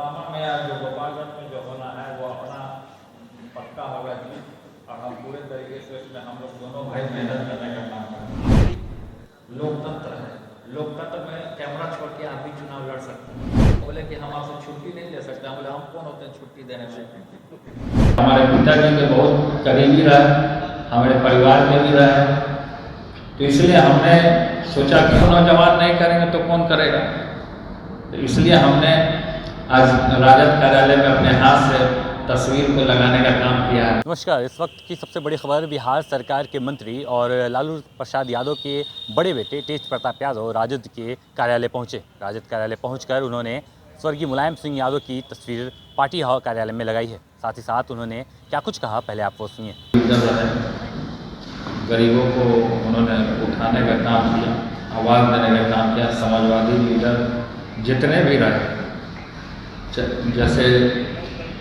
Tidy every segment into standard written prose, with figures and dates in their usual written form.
मोकामा में या जो गोपालगंज में जो होना है वो अपना पक्का होगा जी। और हम पूरे तरीके से उसमें हम लोग दोनों भाई मेहनत करने का काम करेंगे। लोकतंत्र है, लोकतंत्र में कैमरा छोड़ के आप भी चुनाव लड़ सकते हैं। बोले कि हम आपसे छुट्टी नहीं ले सकते, हम बोले हम कौन होते हैं छुट्टी देने वाले। हमारे पिताजी के बहुत करीबी रहे, हमारे परिवार के भी रहे, तो इसलिए हमने सोचा क्यों नौजवान नहीं करेंगे तो कौन करेगा। तो इसलिए हमने आज राजद कार्यालय में अपने हाथ से तस्वीर को लगाने का काम किया है। नमस्कार, इस वक्त की सबसे बड़ी खबर, बिहार सरकार के मंत्री और लालू प्रसाद यादव के बड़े बेटे तेज प्रताप यादव राजद के कार्यालय पहुंचे। राजद कार्यालय पहुंचकर उन्होंने स्वर्गीय मुलायम सिंह यादव की तस्वीर पार्टी हाउस कार्यालय में लगाई है। साथ ही साथ उन्होंने क्या कुछ कहा, पहले आप वो सुनिए। गरीबों को उन्होंने उठाने का काम किया, आवाज़ देने का काम किया। समाजवादी लीडर जितने भी रहे, जैसे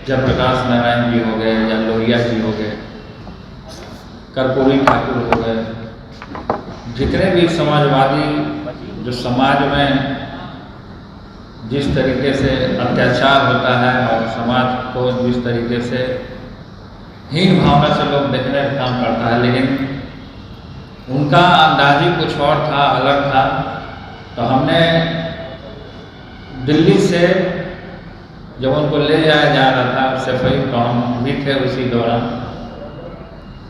जयप्रकाश नारायण जी हो गए या लोहिया जी हो गए, कर्पूरी ठाकुर हो गए, जितने भी समाजवादी जो समाज में जिस तरीके से अत्याचार होता है और समाज को जिस तरीके से हीन भावना से लोग देखने का काम करता है, लेकिन उनका अंदाज ही कुछ और था, अलग था। तो हमने दिल्ली से जब उनको ले जाया जा रहा था सफाई, तो हम भी थे उसी दौरान।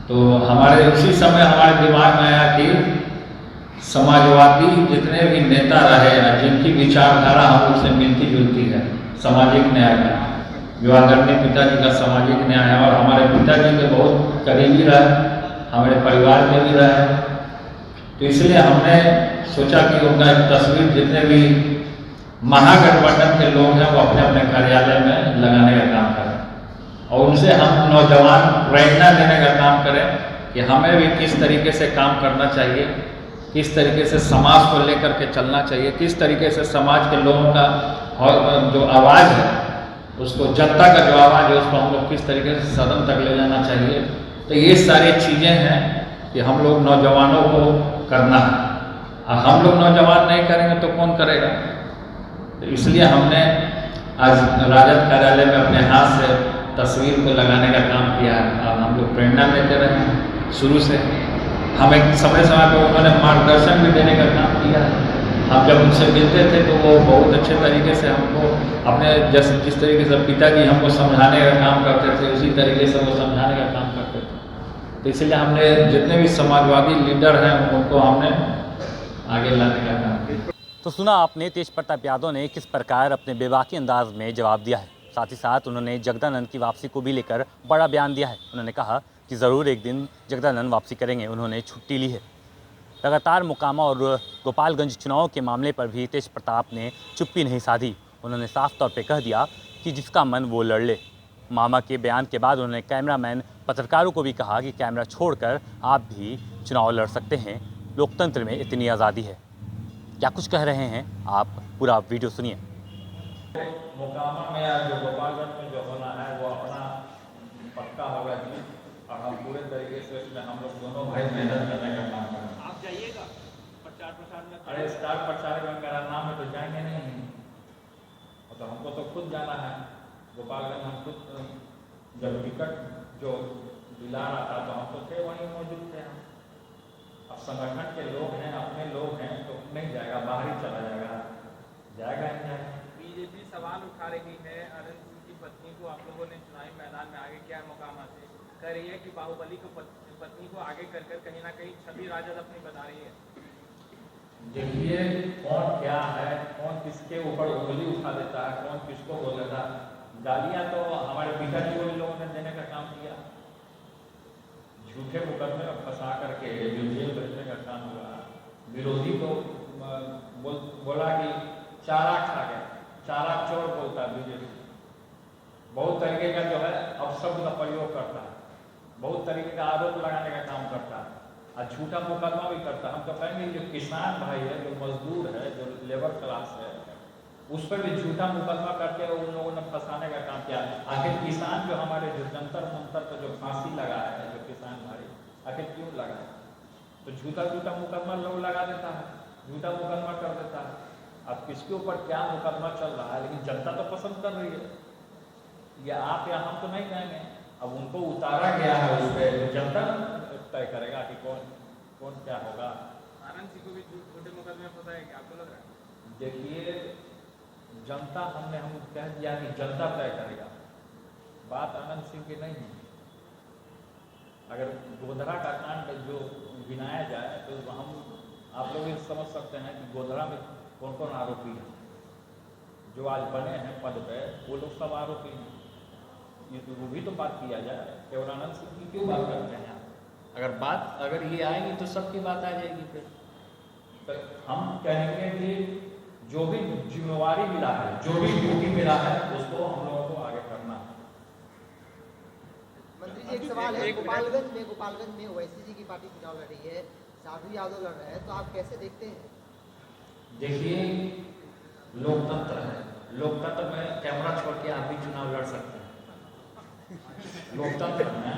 तो हमारे उसी समय हमारे दिमाग में आया कि समाजवादी जितने भी नेता रहे या जिनकी विचारधारा हम लोग से मिलती जुलती है, सामाजिक न्याय का, जो आदरणीय पिताजी का सामाजिक न्याय है, और हमारे पिताजी के बहुत करीबी रहे, हमारे परिवार के भी रहे, तो इसलिए हमने सोचा कि उनका एक तस्वीर जितने भी महागठबंधन के लोग हैं वो अपने अपने कार्यालय में लगाने का काम करें और उनसे हम नौजवान प्रेरणा देने का काम करें कि हमें भी किस तरीके से काम करना चाहिए, किस तरीके से समाज को लेकर के चलना चाहिए, किस तरीके से समाज के लोगों का जो आवाज़ है उसको, जनता का जो आवाज़ है उसको हम लोग किस तरीके से सदन तक ले जाना चाहिए। तो ये सारी चीज़ें हैं कि हम लोग नौजवानों को करना है। हम लोग नौजवान नहीं करेंगे तो कौन करेगा। तो इसलिए हमने आज राजद कार्यालय में अपने हाथ से तस्वीर को लगाने का काम किया है और हम लोग प्रेरणा देते रहे शुरू से। हमें समय समय पर उन्होंने मार्गदर्शन भी देने का काम किया है। हम जब उनसे मिलते थे तो वो बहुत अच्छे तरीके से हमको अपने जैसे जिस तरीके से पिताजी हमको समझाने का काम करते थे उसी तरीके से वो समझाने का काम करते थे। तो इसलिए हमने जितने भी समाजवादी लीडर हैं उनको हमने आगे लाने का काम किया। तो सुना आपने तेज प्रताप यादव ने किस प्रकार अपने बेबाकी अंदाज में जवाब दिया है। साथ ही साथ उन्होंने जगदानंद की वापसी को भी लेकर बड़ा बयान दिया है। उन्होंने कहा कि ज़रूर एक दिन जगदानंद वापसी करेंगे, उन्होंने छुट्टी ली है। लगातार मोकामा और गोपालगंज चुनाव के मामले पर भी तेज प्रताप ने चुप्पी नहीं साधी। उन्होंने साफ तौर पे कह दिया कि जिसका मन वो लड़ ले। मामा के बयान के बाद उन्होंने कैमरामैन पत्रकारों को भी कहा कि कैमरा छोड़कर आप भी चुनाव लड़ सकते हैं, लोकतंत्र में इतनी आज़ादी है। क्या कुछ कह रहे हैं आप, पूरा वीडियो सुनिए। मोकामा में या जो गोपालगंज में जो होना है वो अपना पक्का होगा जी। और हम पूरे तरीके से उसमें हम लोग दोनों भाई मेहनत करने का काम करेंगे। आप जाइएगा प्रचार प्रसार में? अरे स्टार प्रचार में मेरा नाम है तो जाएंगे नहीं, तो हमको तो खुद जाना है गोपालगंज। हम खुद जब टिकट जो दिला रहा था तो हम तो थे वहीं मौजूद थे। हम अब संगठन के लोग हैं, अपने लोग हैं, तो नहीं जाएगा, बाहर ही चला जाएगा, जाएगा ही नहीं। बीजेपी सवाल उठा रही है, अरुण सिंह की पत्नी को आप लोगों ने चुनावी मैदान में आगे किया है मोकामा से, कह रही है कि बाहुबली को पत्नी को आगे कर कहीं ना कहीं छवि राजद अपनी बना रही है। देखिए कौन क्या है, कौन किसके ऊपर उंगली उठा देता है, कौन किसको बोल देता है। गालियाँ तो हमारे पिताजी को लोगों ने देने का काम किया, झूठे मुकदमे में फंसा करके जो जेल भेजने का काम हुआ। विरोधी को बोला कि चारा खा गया, चारा चोर बोलता है बीजेपी। बहुत तरीके का जो है अपशब्द का प्रयोग करता है, बहुत तरीके का आरोप लगाने का काम करता है और झूठा मुकदमा भी करता है। हम तो कहेंगे जो किसान भाई है, जो मजदूर है, जो लेबर क्लास है, उस पर भी झूठा मुकदमा करके उन लोगों ने फंसाने का काम किया। आखिर किसान जो हमारे जो जंतर मंतर पर जो फांसी लगाया है, जो किसान भाई आखिर क्यों लगाया, तो झूठा मुकदमा लोग लगा देता है, झूठा मुकदमा कर देता है। अब किसके ऊपर क्या मुकदमा चल रहा है, लेकिन जनता तो पसंद कर रही है। ये आप या हम तो नहीं कहेंगे, अब उनको उतारा गया है उस पर, तो जनता तय करेगा कि कौन क्या होगा। आनंद सिंह को भी छोटे मुकदमे में फंसाएगा, आपको लग रहा है? देखिए, जनता हम कह दिया कि जनता तय करेगा, बात आनंद सिंह की नहीं है। अगर गोधरा का कांड जो गिनाया जाए तो हम आप लोग ये समझ सकते हैं कि गोधरा में कौन कौन आरोपी है, जो आज बने हैं पद पे वो लोग सब आरोपी हैं। ये तो वो भी तो बात किया जाए, केवल आनंद सिंह की क्यों बात करते हैं आप? अगर ये आएंगी तो सबकी बात आ जाएगी। फिर तो हम कहेंगे कि जो भी जिम्मेवारी मिला है, जो भी ड्यूटी मिला है, उसको हम लोगों को आगे करना है। मंत्री जी, एक सवाल है, गोपालगंज में ओवैसी जी की पार्टी चुनाव लड़ रही है, साधु यादव लड़ रहे हैं, तो आप कैसे देखते हैं? देखिए, लोकतंत्र है, लोकतंत्र में कैमरा छोड़ के आप भी चुनाव लड़ सकते हैं। लोकतंत्र में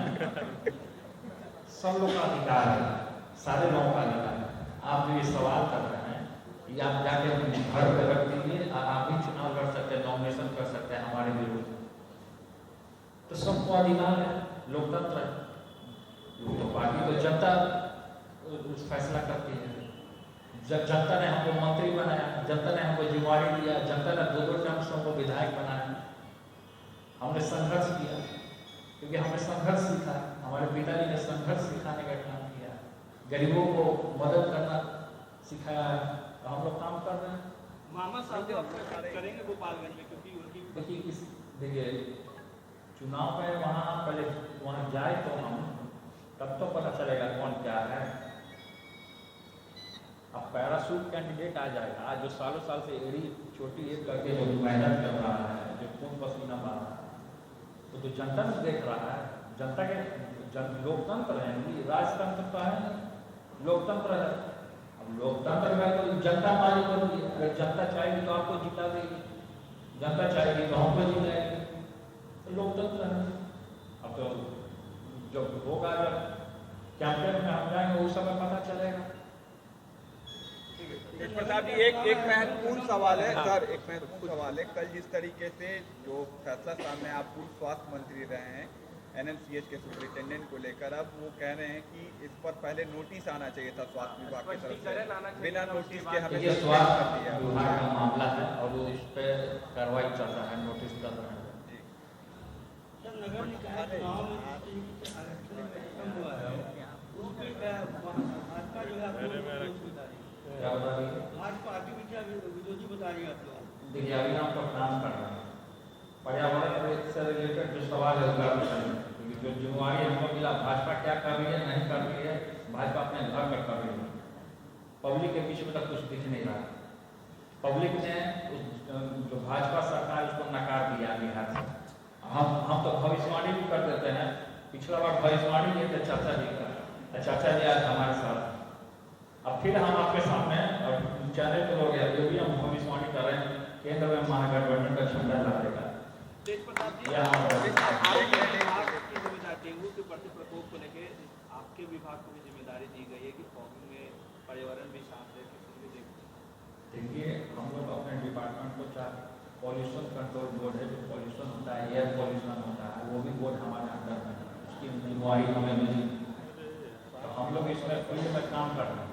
सब लोग का अधिकार है, सारे लोगों का अधिकार है। आप जो ये सवाल कर रहे हैं, ये आप जाके अपने घर पे रख दीजिए, आप भी चुनाव लड़ सकते हैं, नॉमिनेशन कर सकते हैं हमारे विरुद्ध, तो सबको अधिकार है, लोकतंत्र है। तो पार्टी तो जनता फैसला करती है। जब जनता ने हमको मंत्री बनाया, जनता ने हमको जिम्मेवारी दिया, जनता ने 2-2 टर्म से हमको विधायक बनाया, हमने संघर्ष किया, क्योंकि हमने संघर्ष सीखा, हमारे पिताजी ने संघर्ष सिखाने का काम किया, गरीबों को मदद करना सिखाया है, तो हम लोग काम कर रहे हैं। मामा साहब जो आप करेंगे गोपालगंज में, क्योंकि उनकी देखिए चुनाव में पहले वहाँ जाए तो हम तब तो पता चलेगा कौन क्या है। अब पैराशूट कैंडिडेट आ जाएगा, आज जो सालों साल से एड़ी छोटी एक करके जो मेहनत कर रहा है, जो खून पसीना बहा रहा है, तो जनता ने देख रहा है। जनता के लोकतंत्र है, राजतंत्र तो है, लोकतंत्र है। अब लोकतंत्र में तो जनता मालिक होती है, अगर जनता चाहेगी तो आपको जिता देगी, जनता चाहेगी तो हमको जिताएगी, तो लोकतंत्र है। अब तो जब होगा, जब कैंपेन में हम जाएंगे उस समय पता चलेगा। प्रताप जी, एक महत्वपूर्ण सवाल है सर, एक महत्वपूर्ण सवाल है। कल जिस तरीके से जो फैसला सामने, आप पूर्व स्वास्थ्य मंत्री रहे हैं, एनएमसीएच के सुपरिटेंडेंट को लेकर, अब वो कह रहे हैं कि इस पर पहले नोटिस आना चाहिए था स्वास्थ्य विभाग की तरफ से, बिना नोटिस के हमें स्वास्थ्य विभाग का मामला है और वो इस पर कार्रवाई चल रहा है, नोटिस चल रहा है। नगर निकाय चुनाव में आरक्षण हुआ है, उसके भाजपा जो है भाजपा विरोधी बता रही है आप लोग। देखिए, अभी हम लोग काम कर रहे हैं, पर्यावरण से रिलेटेड जो सवाल है उसका क्योंकि जो जिम्मेवारी हमको मिला, भाजपा क्या कर रही है नहीं कर रही है, भाजपा अपने घर में कर रही है, पब्लिक के बीच में तक कुछ दिख नहीं रहा। पब्लिक ने जो भाजपा सरकार उसको नकार दिया बिहार से। हम तो भविष्यवाणी भी कर देते हैं, पिछला बार भविष्यवाणी किए थे चाचा जी का, चाचा जी आज हमारे साथ, अब फिर हम आपके सामने और चैनल पे हो गया, जो भी हम भविष्यवाणी कर रहे हैं, केंद्र में महागठबंधन का झंडा लागेगा। डेंगू के बढ़ते प्रकोप को लेकर आपके विभाग को भी जिम्मेदारी दी गई है कि फॉगिंग में पर्यावरण भी साफ रहे, देखिए, हम लोग अपने डिपार्टमेंट को चाहे पॉल्यूशन कंट्रोल बोर्ड है, जो पॉल्यूशन होता है, एयर पॉल्यूशन होता है, वो भी बोर्ड हमारे अंडर में है, उसकी जिम्मेवारी हमें मिली, तो हम लोग इसमें फील्ड में काम कर रहे हैं।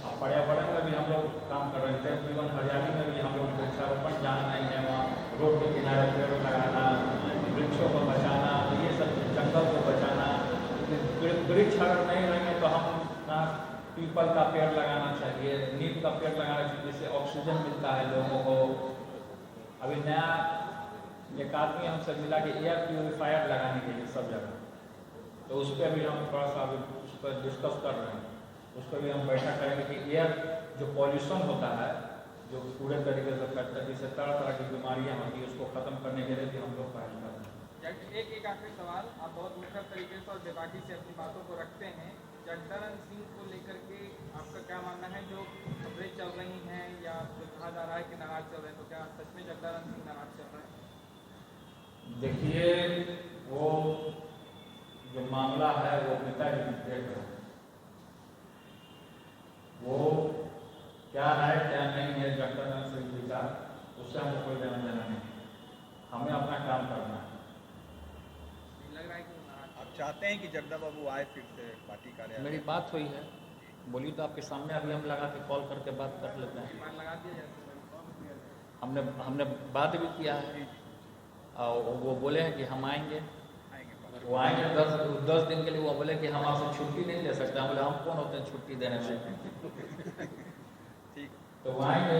और पर्यावरण में भी हम लोग काम कर रहे हैं, जीवन हरियाली में भी हम लोग वृक्षारोपण जाना नहीं है, वहाँ रोड के किनारे पेड़ लगाना, वृक्षों को बचाना, ये सब जंगल को बचाना। वृक्ष अगर नहीं रहेंगे तो हम पीपल का पेड़ लगाना चाहिए, नीम का पेड़ लगाना चाहिए, जिससे ऑक्सीजन मिलता है लोगों को। अभी नया एक आदमी हमसे मिला कि एयर प्यूरिफायर लगाने के लिए सब जगह, तो उस पर भी हम थोड़ा सा अभी उस पर डिस्कस कर रहे हैं, उस पर भी हम बैठक करेंगे कि एयर जो पॉल्यूशन होता है, जो पूरे तरीके से फैलता है, जिससे तरह तरह की बीमारियाँ होती है, उसको खत्म करने के लिए भी हम लोग पहल कर रहे हैं। एक आखिरी सवाल, आप बहुत मुखर तरीके से और बेबाकी से अपनी बातों को रखते हैं, जगदानंद सिंह को लेकर के आपका क्या मानना है? जो खबरें चल रही हैं या जो कहा जा रहा है कि नाराज चल रहे हैं, तो क्या सच में जगदानंद सिंह नाराज चल रहे हैं? देखिए, वो जो मामला है वो पिताजी देख रहे हैं, वो क्या है क्या नहीं है, जगदानंद सिंह चाहते हैं कि जगदा बाबू आए फिर से पार्टी कार्यालय? मेरी बात हुई है, बोली तो आपके सामने अभी हम लगा के कॉल करके बात कर लेते हैं। बात लगा दिया जाए हमने बात भी किया है और वो बोले हैं कि हम आएंगे। आएंगे वो आएंगे 10 दिन के लिए। वो बोले कि हम आपसे छुट्टी नहीं ले सकते। हम बोले हम कौन होते हैं छुट्टी देने में। ठीक। तो वो आएंगे।